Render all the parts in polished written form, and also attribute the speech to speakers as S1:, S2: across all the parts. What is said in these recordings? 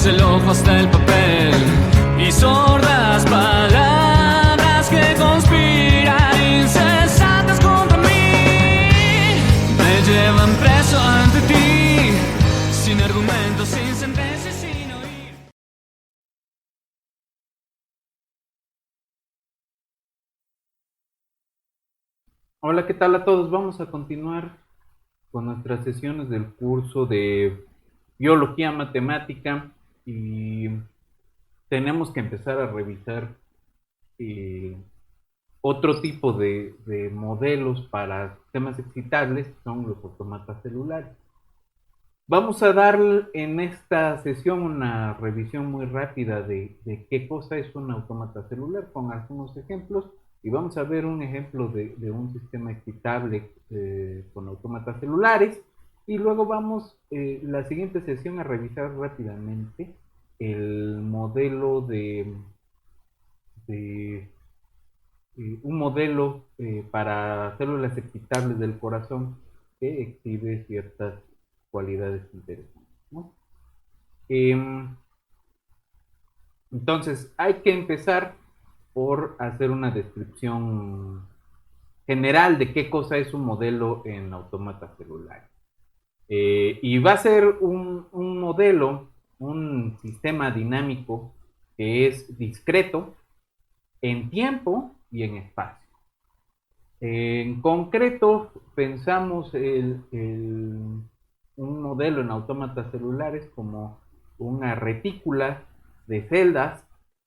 S1: desde el ojo hasta el papel, y sordas palabras que conspiran incesantes contra mí, me llevan preso ante ti, sin argumentos, sin sentencias, sin oír.
S2: Hola, ¿qué tal a todos? Vamos a continuar con nuestras sesiones del curso de Biología Matemática y tenemos que empezar a revisar eh, otro tipo de modelos para sistemas excitables, que son los autómatas celulares. Vamos a dar en esta sesión una revisión muy rápida de qué cosa es un autómata celular con algunos ejemplos y vamos a ver un ejemplo de un sistema excitable con autómatas celulares y luego vamos la siguiente sesión a revisar rápidamente el modelo de un modelo para células excitables del corazón que exhibe ciertas cualidades interesantes, ¿no? Entonces, hay que empezar por hacer una descripción general de qué cosa es un modelo en autómatas celulares. Y va a ser un modelo, un sistema dinámico que es discreto en tiempo y en espacio. En concreto, pensamos un modelo en autómatas celulares como una retícula de celdas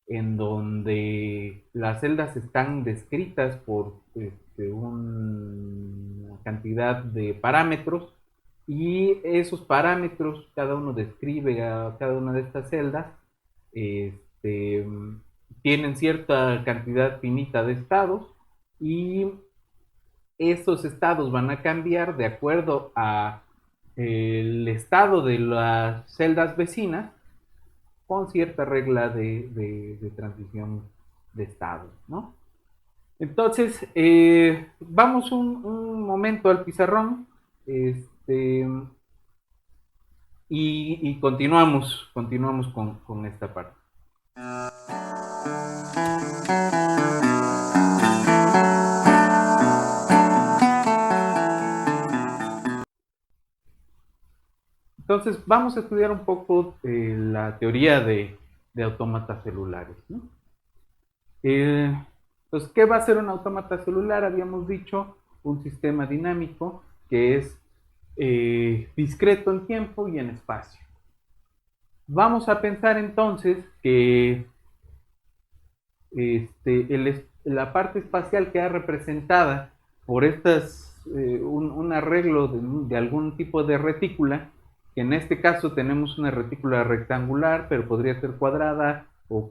S2: en donde las celdas están descritas por una cantidad de parámetros y esos parámetros, cada uno describe a cada una de estas celdas, este, tienen cierta cantidad finita de estados y esos estados van a cambiar de acuerdo a el estado de las celdas vecinas con cierta regla de transición de estado, ¿no? Entonces, vamos un momento al pizarrón y continuamos con esta parte. Entonces, vamos a estudiar un poco la teoría de autómatas celulares, ¿no? Entonces, ¿qué va a ser un autómata celular? Habíamos dicho un sistema dinámico que es discreto en tiempo y en espacio. Vamos a pensar entonces que la parte espacial queda representada por un arreglo de algún tipo de retícula, que en este caso tenemos una retícula rectangular, pero podría ser cuadrada o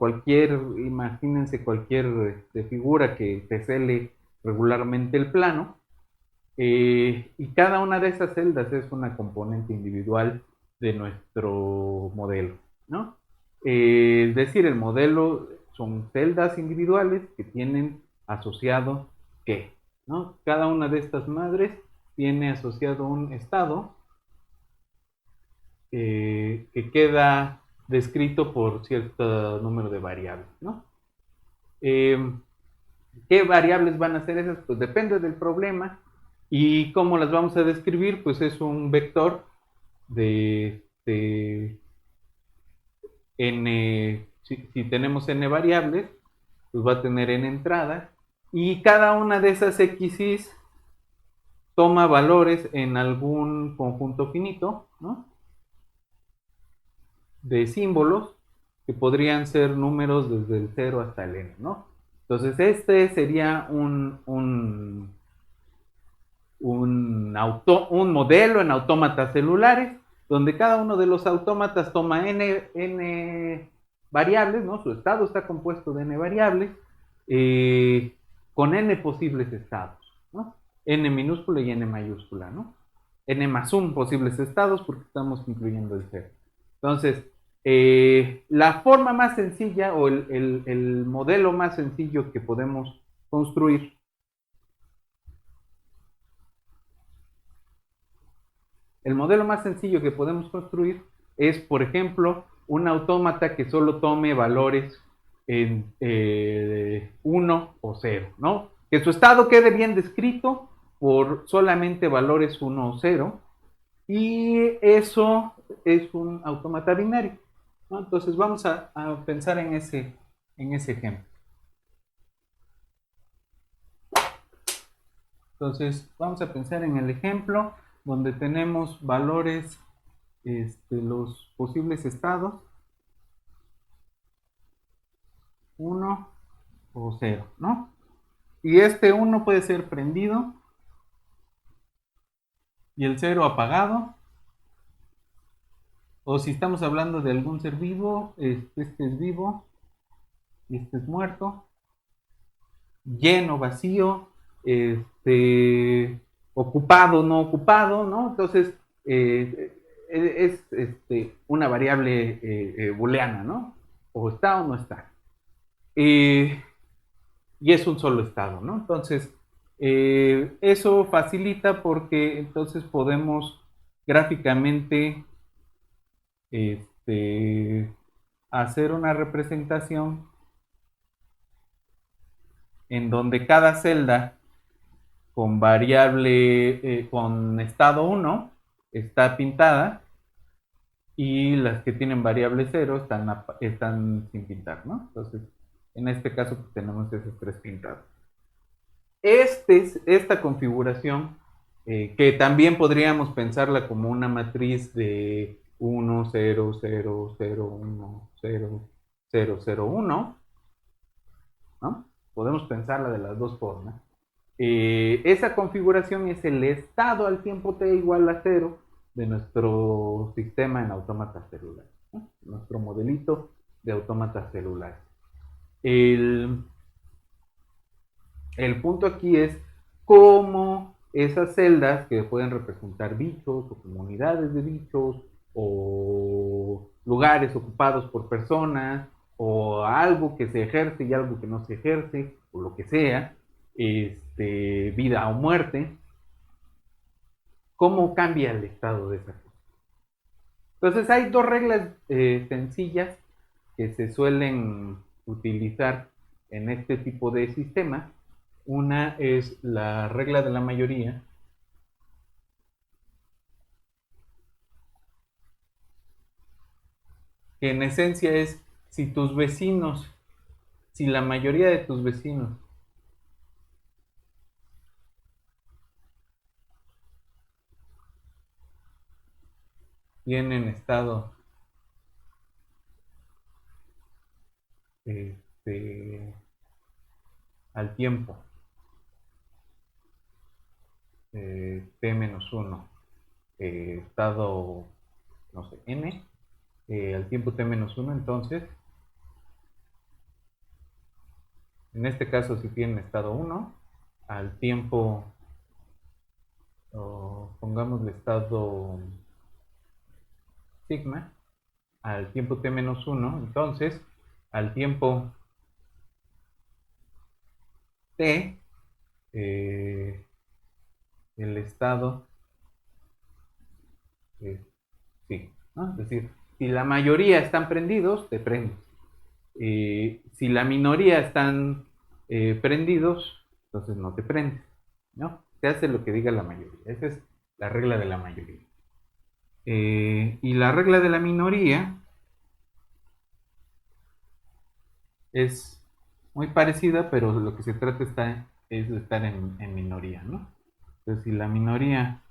S2: imagínense cualquier figura que tesele regularmente el plano, y cada una de esas celdas es una componente individual de nuestro modelo, ¿no? Es decir, el modelo son celdas individuales que tienen asociado ¿qué? ¿No? Cada una de estas madres tiene asociado un estado que queda descrito por cierto número de variables, ¿no? ¿Qué variables van a ser esas? Pues depende del problema. ¿Y cómo las vamos a describir? Pues es un vector de n, si tenemos n variables, pues va a tener n entradas, y cada una de esas x's toma valores en algún conjunto finito, ¿no? De símbolos que podrían ser números desde el 0 hasta el n, ¿no? Entonces este sería un modelo en autómatas celulares, donde cada uno de los autómatas toma n variables, ¿no? Su estado está compuesto de n variables, con n posibles estados, ¿no? N minúscula y n mayúscula, ¿no? N más 1 posibles estados porque estamos incluyendo el 0. Entonces, la forma más sencilla o el modelo más sencillo que podemos construir es, por ejemplo, un autómata que solo tome valores en 1 o 0, ¿no? Que su estado quede bien descrito por solamente valores 1 o 0, y eso es un autómata binario, ¿no? Entonces vamos a pensar en ese ejemplo. Entonces vamos a pensar en el ejemplo donde tenemos valores, los posibles estados, 1 o 0, ¿no? Y este 1 puede ser prendido y el 0 apagado. O si estamos hablando de algún ser vivo, este es vivo y este es muerto. Lleno, vacío, ocupado, no ocupado, ¿no? Entonces, es una variable booleana, ¿no? O está o no está. Y es un solo estado, ¿no? Entonces, eso facilita porque entonces podemos gráficamente hacer una representación en donde cada celda con variable, con estado 1 está pintada y las que tienen variable 0 están sin pintar, ¿no? Entonces, en este caso pues, tenemos esos 3 pintados. Esta configuración, que también podríamos pensarla como una matriz de 1, 0, 0, 0, 1, 0, 0, 0, 1, ¿no? Podemos pensarla de las dos formas. Esa configuración es el estado al tiempo t igual a 0 de nuestro sistema en autómatas celulares, ¿no? Nuestro modelito de autómatas celulares. El punto aquí es cómo esas celdas que pueden representar bichos o comunidades de bichos o lugares ocupados por personas o algo que se ejerce y algo que no se ejerce o lo que sea, vida o muerte, cómo cambia el estado de esa cosa. Entonces hay dos reglas sencillas que se suelen utilizar en este tipo de sistemas. Una es la regla de la mayoría, que en esencia es si tus vecinos, si la mayoría de tus vecinos tienen estado al tiempo t-1, estado, no sé, n, al tiempo t-1, entonces, en este caso si tienen estado 1, al tiempo, pongámosle estado sigma, al tiempo t-1, entonces, al tiempo t, el estado sí, ¿no? Es decir, si la mayoría están prendidos, te prendes. Si la minoría están prendidos, entonces no te prendes, ¿no? Se hace lo que diga la mayoría. Esa es la regla de la mayoría. Y la regla de la minoría es muy parecida, pero lo que se trata es de estar en minoría, ¿no? Entonces, si la minoría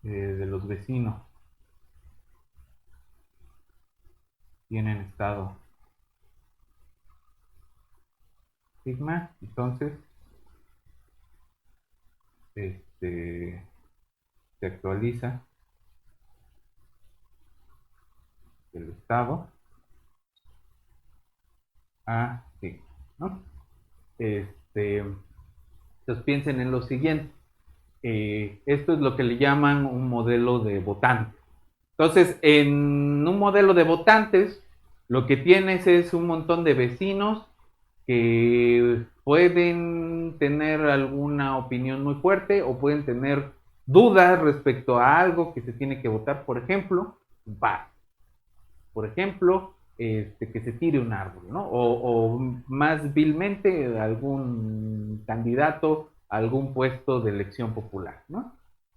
S2: de los vecinos tienen estado sigma, entonces se actualiza el estado a sigma, ¿no? Entonces piensen en lo siguiente. Esto es lo que le llaman un modelo de votantes. Entonces, en un modelo de votantes, lo que tienes es un montón de vecinos que pueden tener alguna opinión muy fuerte o pueden tener dudas respecto a algo que se tiene que votar, por ejemplo, va. Por ejemplo, que se tire un árbol, ¿no? O más vilmente algún candidato a algún puesto de elección popular, ¿no?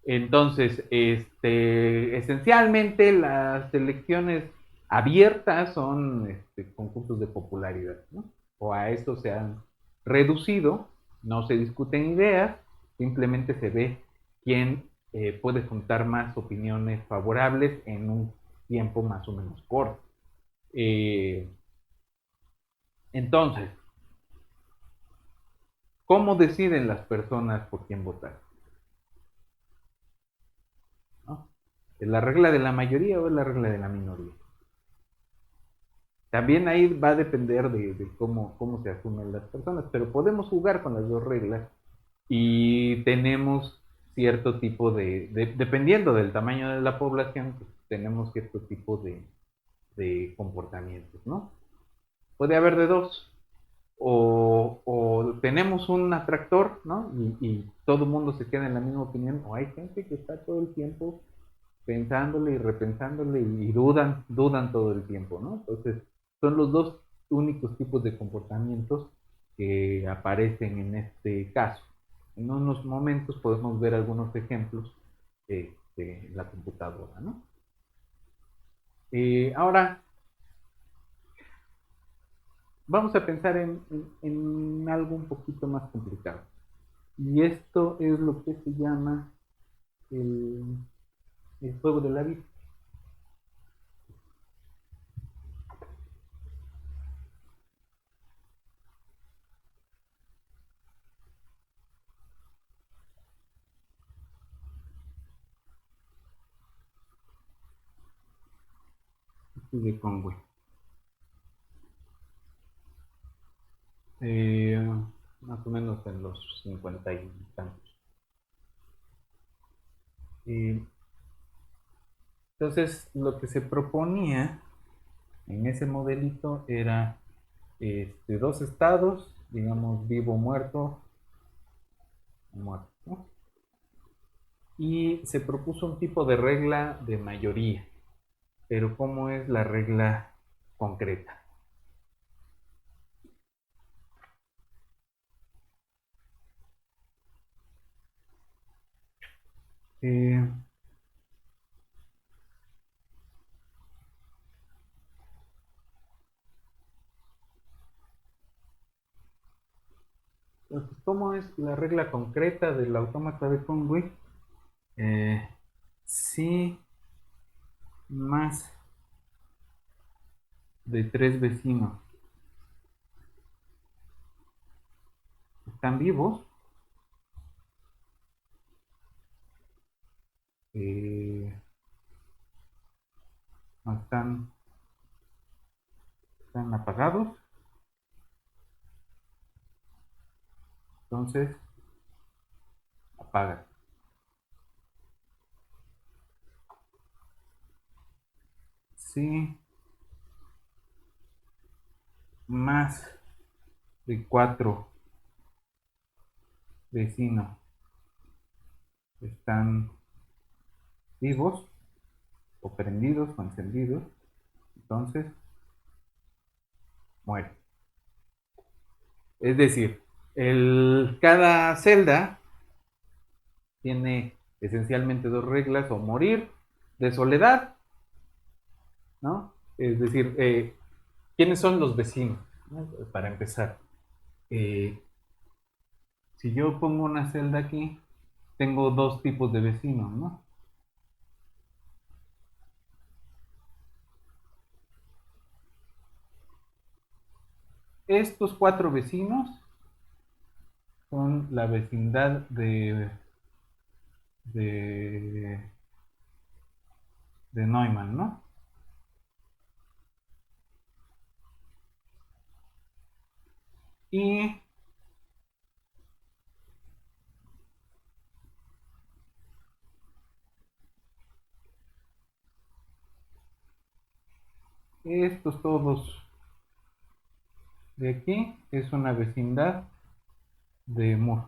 S2: Entonces, esencialmente las elecciones abiertas son concursos de popularidad, ¿no? O a eso se han reducido, no se discuten ideas, simplemente se ve quién puede juntar más opiniones favorables en un tiempo más o menos corto. Eh, entonces, ¿cómo deciden las personas por quién votar? ¿No? ¿Es la regla de la mayoría o es la regla de la minoría? También ahí va a depender de cómo se asumen las personas, pero podemos jugar con las dos reglas y tenemos cierto tipo dependiendo del tamaño de la población, pues, tenemos cierto tipo de comportamientos, ¿no? Puede haber de dos, o tenemos un atractor, ¿no? Y todo el mundo se queda en la misma opinión, o hay gente que está todo el tiempo pensándole y repensándole y dudan todo el tiempo, ¿no? Entonces, son los dos únicos tipos de comportamientos que aparecen en este caso. En unos momentos podemos ver algunos ejemplos en la computadora, ¿no? Ahora, vamos a pensar en algo un poquito más complicado. Y esto es lo que se llama el, el juego de la vida. De Conway. Eh, Más o menos en los 50 y tantos. Eh, entonces, lo que se proponía en ese modelito era dos estados, digamos, vivo, muerto, muerto, ¿no? Y se propuso un tipo de regla de mayoría, pero ¿cómo es la regla concreta? Eh, entonces, ¿cómo es la regla concreta del autómata de Conway? Eh, si más de tres vecinos están vivos, eh, no están apagados, entonces apaga. Si más de cuatro vecinos están vivos o prendidos o encendidos, entonces muere. Es decir, cada celda tiene esencialmente dos reglas, o morir de soledad, ¿no? Es decir, ¿quiénes son los vecinos? ¿No? Para empezar, eh, si yo pongo una celda aquí, tengo dos tipos de vecinos, ¿no? Estos cuatro vecinos son la vecindad de, de Neumann, ¿no? Y estos todos de aquí es una vecindad de Moore.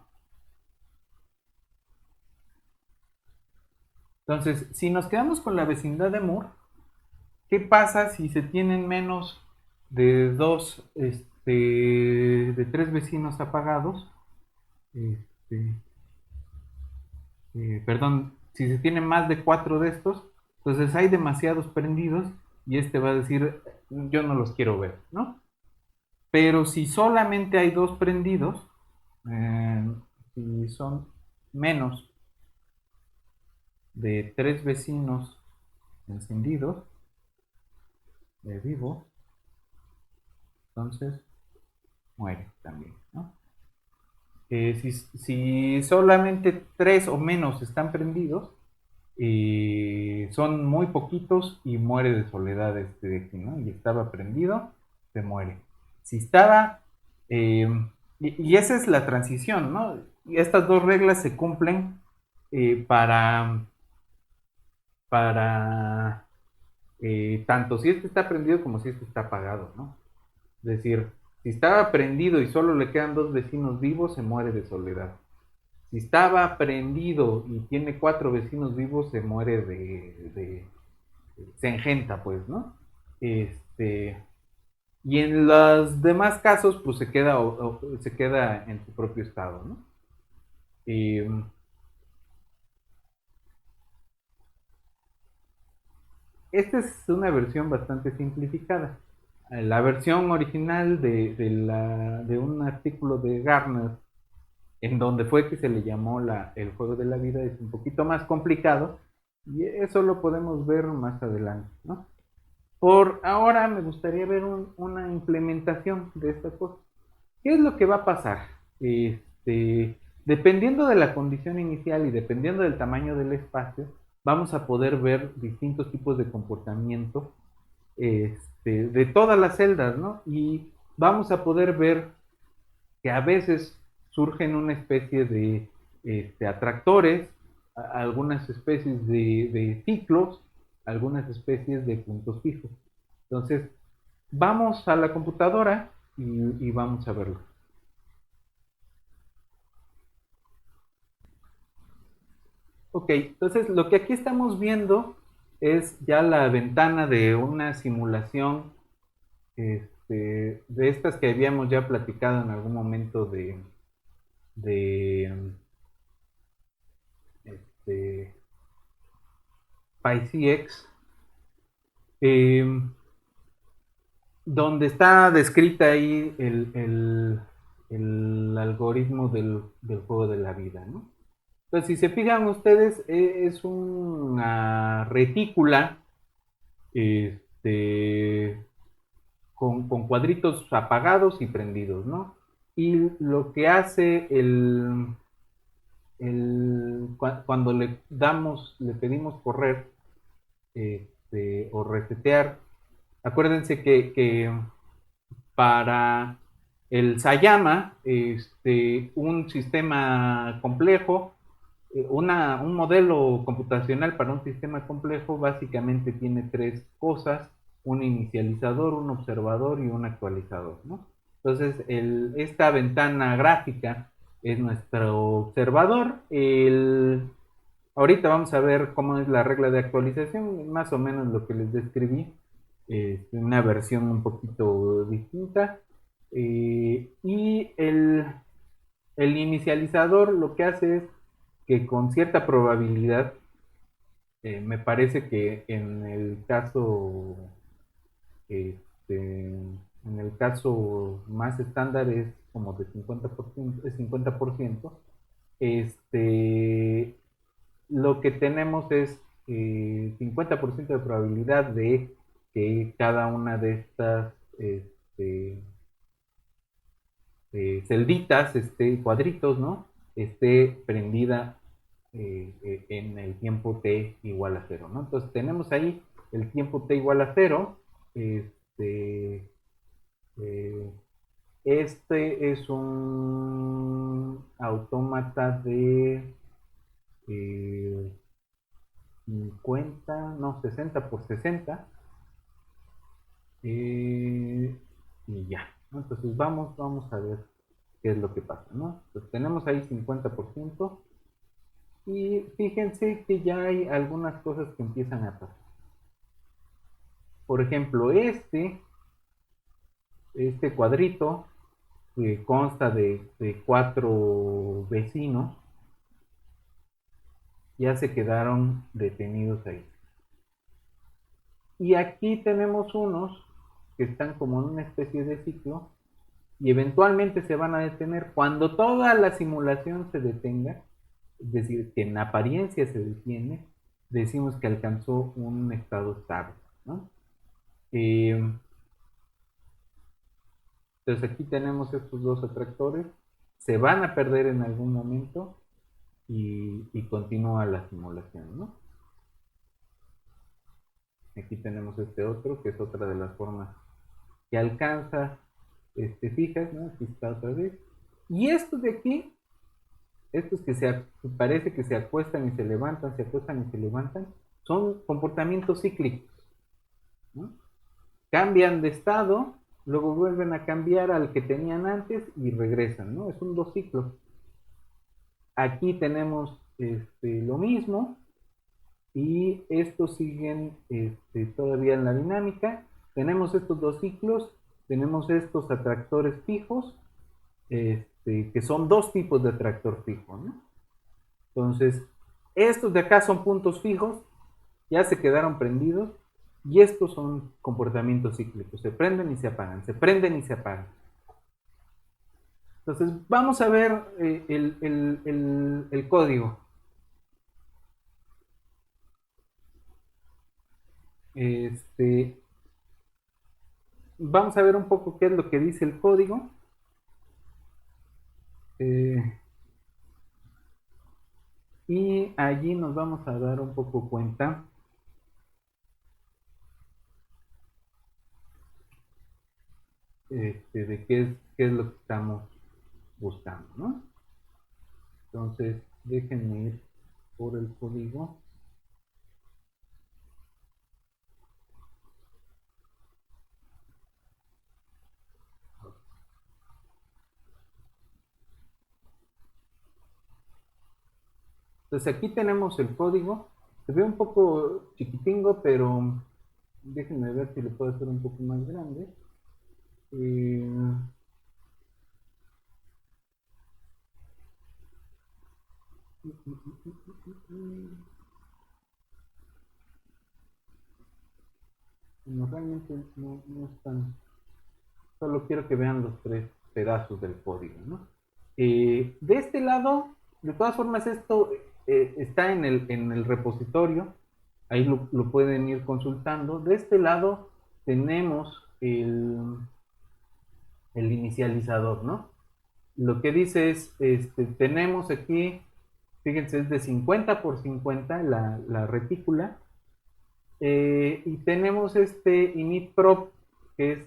S2: Entonces, si nos quedamos con la vecindad de Moore, ¿qué pasa si se tienen menos de de tres vecinos apagados? Este, perdón, si se tienen más de cuatro de estos, entonces hay demasiados prendidos y este va a decir, yo no los quiero ver, ¿no? Pero si solamente hay dos prendidos, eh, si son menos de tres vecinos encendidos, de vivo, entonces muere también, ¿no? Si solamente tres o menos están prendidos, son muy poquitos y muere de soledad este de aquí, ¿no? Y estaba prendido, se muere. Si estaba, eh, y esa es la transición, ¿no? Y estas dos reglas se cumplen para tanto si este está prendido como si este está apagado, ¿no? Es decir, si estaba prendido y solo le quedan dos vecinos vivos, se muere de soledad. Si estaba prendido y tiene cuatro vecinos vivos, se muere se engenta, pues, ¿no? Este, y en los demás casos, pues se queda en su propio estado, ¿no? Y, esta es una versión bastante simplificada. La versión original de un artículo de Gardner, en donde fue que se le llamó el juego de la vida, es un poquito más complicado y eso lo podemos ver más adelante, ¿no? Por ahora me gustaría ver una implementación de esta cosa. ¿Qué es lo que va a pasar? Dependiendo de la condición inicial y dependiendo del tamaño del espacio, vamos a poder ver distintos tipos de comportamiento de todas las celdas, ¿no? Y vamos a poder ver que a veces surgen una especie de atractores, algunas especies de ciclos, algunas especies de puntos fijos. Entonces, vamos a la computadora y vamos a verlo. Ok, entonces lo que aquí estamos viendo es ya la ventana de una simulación de estas que habíamos ya platicado en algún momento de este, PyCX, eh, donde está descrita ahí el algoritmo del juego de la vida, ¿no? Entonces, si se fijan ustedes, es una retícula este, con cuadritos apagados y prendidos, ¿no? Y lo que hace cuando le pedimos correr o resetear, acuérdense que para el Sayama, un sistema complejo, un modelo computacional para un sistema complejo básicamente tiene tres cosas: un inicializador, un observador y un actualizador, ¿no? Entonces, esta ventana gráfica es nuestro observador. Ahorita vamos a ver cómo es la regla de actualización, más o menos lo que les describí, una versión un poquito distinta. Y el inicializador lo que hace es que con cierta probabilidad, me parece que en el caso más estándar es como de 50%, es 50%, este, lo que tenemos es 50% de probabilidad de que cada una de estas celditas, cuadritos, ¿no? Esté prendida en el tiempo t igual a cero, ¿no? Entonces tenemos ahí el tiempo t igual a cero. Este, eh, este es un autómata de eh, 50, no, 60 por 60. Y ya, ¿no? Entonces vamos a ver qué es lo que pasa, ¿no? Entonces tenemos ahí 50%. Y fíjense que ya hay algunas cosas que empiezan a pasar. Por ejemplo, este cuadrito que consta de 4 vecinos, ya se quedaron detenidos ahí. Y aquí tenemos unos que están como en una especie de ciclo y eventualmente se van a detener cuando toda la simulación se detenga, es decir, que en apariencia se detiene, decimos que alcanzó un estado estable, ¿no? Eh, entonces aquí tenemos estos dos atractores, se van a perder en algún momento y continúa la simulación, ¿no? Aquí tenemos este otro, que es otra de las formas que alcanza fijas, ¿no? Aquí está otra vez. Y estos de aquí, estos que parece que se acuestan y se levantan, se acuestan y se levantan, son comportamientos cíclicos, ¿no? Cambian de estado, luego vuelven a cambiar al que tenían antes y regresan, ¿no? Es un dos ciclos. Aquí tenemos lo mismo y estos siguen todavía en la dinámica. Tenemos estos dos ciclos, tenemos estos atractores fijos, que son dos tipos de atractor fijo, ¿no? Entonces, estos de acá son puntos fijos, ya se quedaron prendidos, y estos son comportamientos cíclicos, se prenden y se apagan, se prenden y se apagan. Entonces, vamos a ver el código. Vamos a ver un poco qué es lo que dice el código. Eh, y allí nos vamos a dar un poco cuenta de qué es lo que estamos buscando, ¿no? Entonces, déjenme ir por el código. Entonces, aquí tenemos el código. Se ve un poco chiquitingo, pero déjenme ver si lo puedo hacer un poco más grande. Eh, no, realmente no es tan. Solo quiero que vean los 3 pedazos del código, ¿no? De este lado, de todas formas, esto está en el repositorio, ahí lo pueden ir consultando. De este lado tenemos el inicializador, ¿no? Lo que dice es, tenemos aquí, fíjense, es de 50 por 50 la retícula, y tenemos este init-prop, que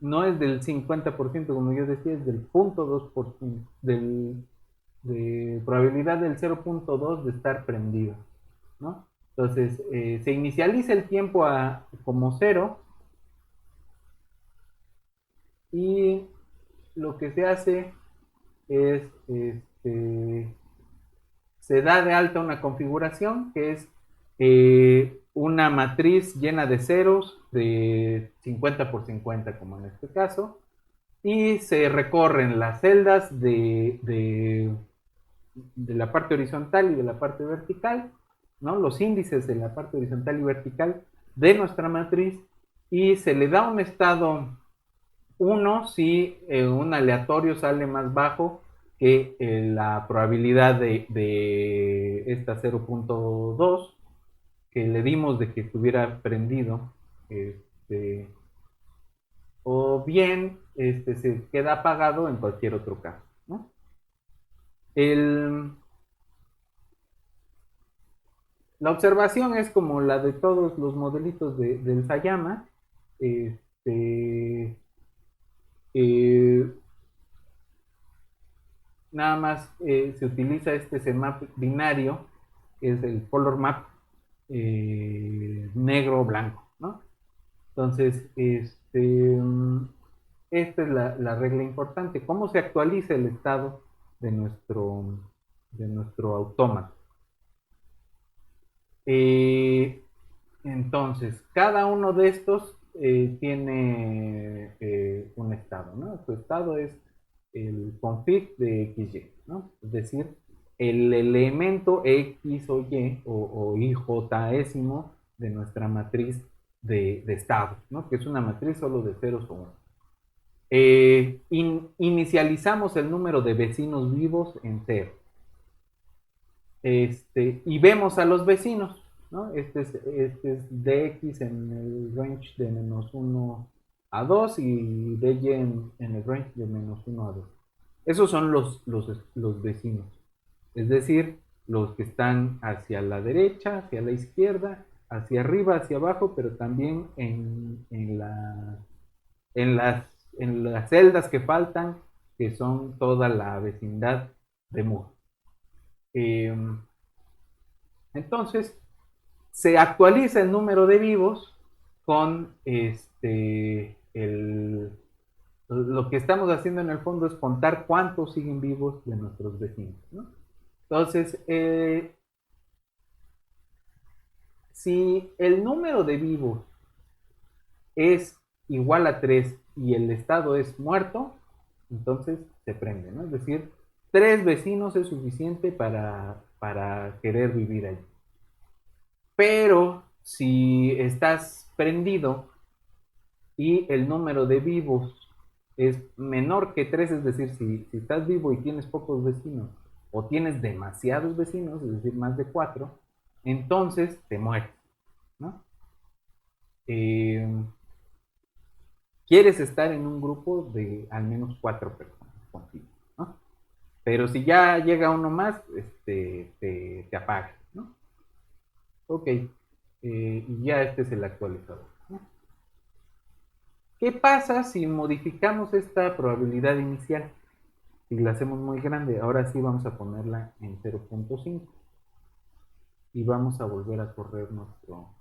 S2: no es del 50%, como yo decía, es del 0.2%, de probabilidad del 0.2 de estar prendido, ¿no? Entonces, se inicializa el tiempo como 0 y lo que se hace es, se da de alta una configuración que es una matriz llena de ceros de 50 por 50, como en este caso, y se recorren las celdas de la parte horizontal y de la parte vertical, ¿no? Los índices de la parte horizontal y vertical de nuestra matriz, y se le da un estado 1 si un aleatorio sale más bajo que la probabilidad de esta 0.2 que le dimos de que estuviera prendido, o bien se queda apagado en cualquier otro caso, ¿no? El, la observación es como la de todos los modelitos del Sayama. Este, eh, Nada más se utiliza este CMAP binario, que es el color map negro-blanco, ¿no? Entonces, esta es la regla importante. ¿Cómo se actualiza el estado de nuestro autómata? Eh, entonces, cada uno de estos tiene un estado, ¿no? Su estado es el config de XY, ¿no? Es decir, el elemento X o Y o IJésimo de nuestra matriz de estado, ¿no? Que es una matriz solo de ceros o unos. Inicializamos el número de vecinos vivos en cero. Y vemos a los vecinos, ¿no? Este es dx en el range de -1 a 2 y dy en el range de -1 a 2. Esos son los vecinos, es decir, los que están hacia la derecha, hacia la izquierda, hacia arriba, hacia abajo, pero también en las, en las celdas que faltan, que son toda la vecindad de Moore. Entonces, se actualiza el número de vivos con lo que estamos haciendo en el fondo es contar cuántos siguen vivos de nuestros vecinos, ¿no? Entonces, si el número de vivos es igual a 3 y el estado es muerto, entonces se prende, ¿no? Es decir, 3 vecinos es suficiente para querer vivir allí. Pero si estás prendido y el número de vivos es menor que 3, es decir, si estás vivo y tienes pocos vecinos o tienes demasiados vecinos, es decir, más de 4, entonces te mueres, ¿no? Quieres estar en un grupo de al menos 4 personas contigo, ¿no? Pero si ya llega uno más, te apaga, ¿no? Ok, y ya este es el actualizador, ¿no? ¿Qué pasa si modificamos esta probabilidad inicial? Si la hacemos muy grande, ahora sí vamos a ponerla en 0.5 y vamos a volver a correr nuestro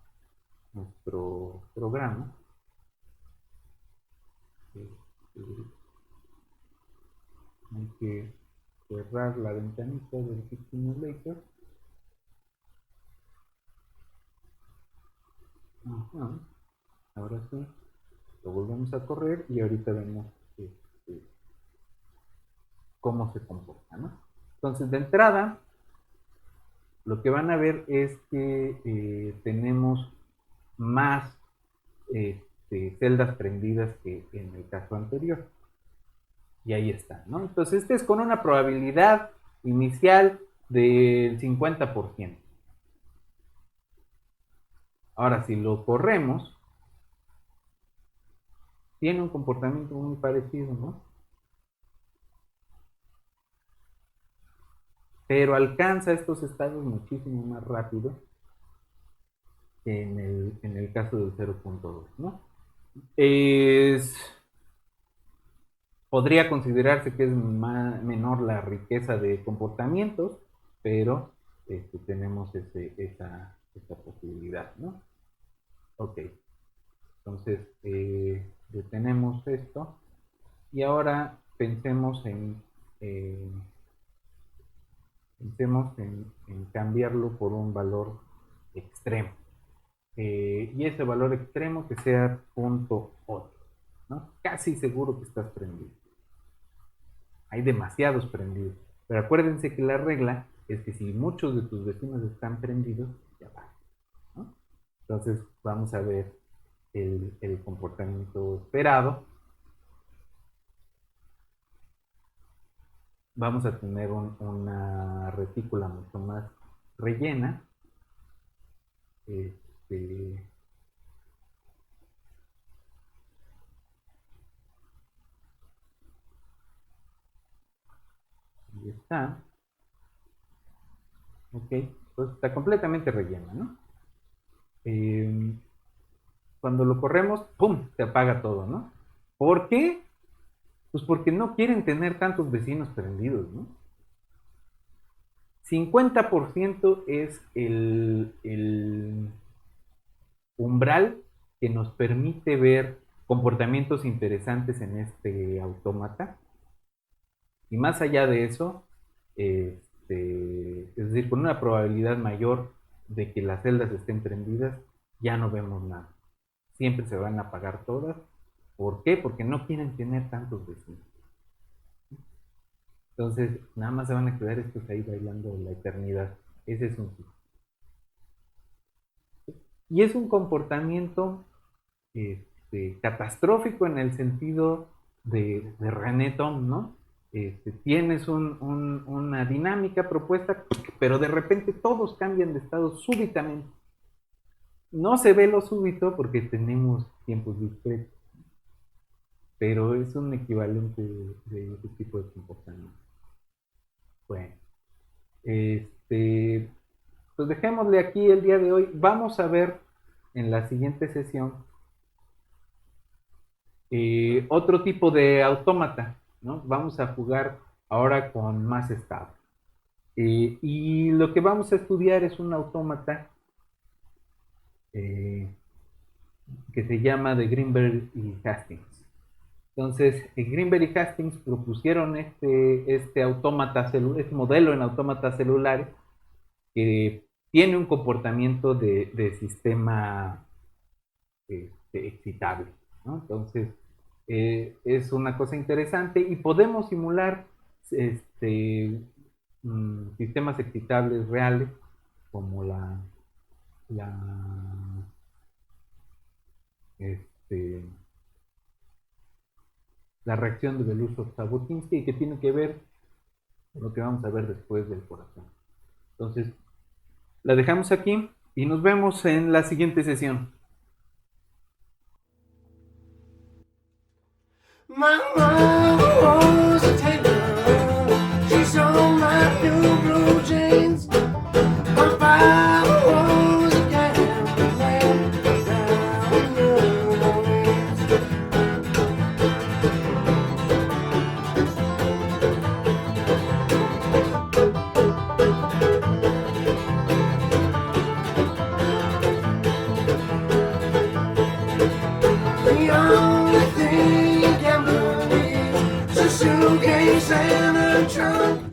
S2: programa. Hay que cerrar la ventanita del Pit Simulator. Ajá. Ahora sí, lo volvemos a correr y ahorita vemos cómo se comporta, ¿no? Entonces, de entrada, lo que van a ver es que tenemos más celdas prendidas que en el caso anterior. Y ahí está, ¿no? Entonces, este es con una probabilidad inicial del 50%. Ahora, si lo corremos, tiene un comportamiento muy parecido, ¿no? Pero alcanza estos estados muchísimo más rápido que en el caso del 0.2, ¿no? Podría considerarse que es menor la riqueza de comportamientos, pero tenemos esa posibilidad, ¿no? Ok, entonces detenemos esto y ahora eh, pensemos en cambiarlo por un valor extremo. Y ese valor extremo que sea 0.8, ¿no? Casi seguro que estás prendido. Hay demasiados prendidos. Pero acuérdense que la regla es que si muchos de tus vecinos están prendidos, ya va, ¿no? Entonces vamos a ver el comportamiento esperado. Vamos a tener una retícula mucho más rellena. Este, Ahí está. Ok, pues está completamente rellena, ¿no? Eh, Cuando lo corremos, ¡pum!, se apaga todo, ¿no? ¿Por qué? Pues porque no quieren tener tantos vecinos prendidos, ¿no? 50% es el umbral que nos permite ver comportamientos interesantes en este autómata. Y más allá de eso, es decir, con una probabilidad mayor de que las celdas estén prendidas, ya no vemos nada. Siempre se van a apagar todas. ¿Por qué? Porque no quieren tener tantos vecinos. Entonces, nada más se van a quedar estos ahí bailando la eternidad. Ese es un tipo. Y es un comportamiento catastrófico en el sentido de René Tom, ¿no? Tienes una dinámica propuesta, pero de repente todos cambian de estado súbitamente. No se ve lo súbito porque tenemos tiempos discretos, pero es un equivalente de ese tipo de comportamiento. Bueno, pues dejémosle aquí el día de hoy. Vamos a ver en la siguiente sesión otro tipo de autómata, ¿no? Vamos a jugar ahora con más estado. Y lo que vamos a estudiar es un autómata que se llama de Greenberg y Hastings. Entonces, Greenberg y Hastings propusieron este autómata, este modelo en autómatas celulares que tiene un comportamiento de sistema excitable, ¿no? Entonces, es una cosa interesante y podemos simular sistemas excitables reales como la reacción de Belousov-Zhabotinsky, que tiene que ver con lo que vamos a ver después del corazón. Entonces, la dejamos aquí y nos vemos en la siguiente sesión.
S3: My mama was a tailor. She sewed my new blue jeans. My father was a gambler down in New Orleans. The only thing you can believe is a suitcase and a trunk.